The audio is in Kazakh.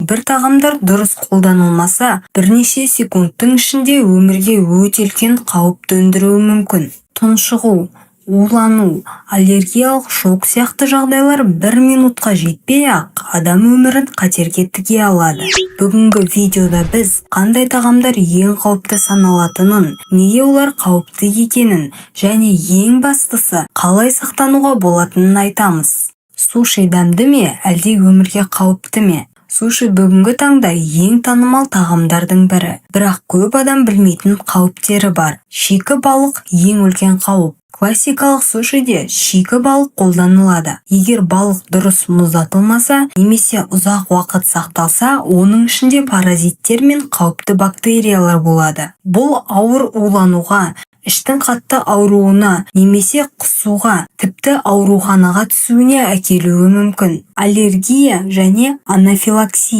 кейбір тағамдар дұрыс қолданылмаса, бірнеше секундтың ішінде өмірге өте үлкен қауіп төндіруі мүмкін. Тұншығу, улану, аллергиялық шок сияқты жағдайлар 1 минутқа жетпей-ақ адам өмірін қатерге тіге алады. Бүгінгі видеода біз қандай тағамдар ең қауіпті саналатынын, неге олар қауіпті екенін және ең бастысы қалай сақтануға болатынын айтамыз. Суши дәмді ме, әлде өмірге қауіпті ме? Суши бүгінгі таңда ең танымал тағамдардың бірі. Бірақ көп адам білмейтін қауіптері бар. Шикі балық ең үлкен қауіп. Классикалық сушиде шикі балық қолданылады. Егер балық дұрыс мұздатылмаса немесе ұзақ уақыт сақталса, оның ішінде паразиттер мен қауіпті бактериялар болады. Бұл ауыр улануға, іштің қатты ауруына немесе құсуға, тіпті ауруханаға түсуіне әкелуі мүмкін. Аллергия және анафилаксия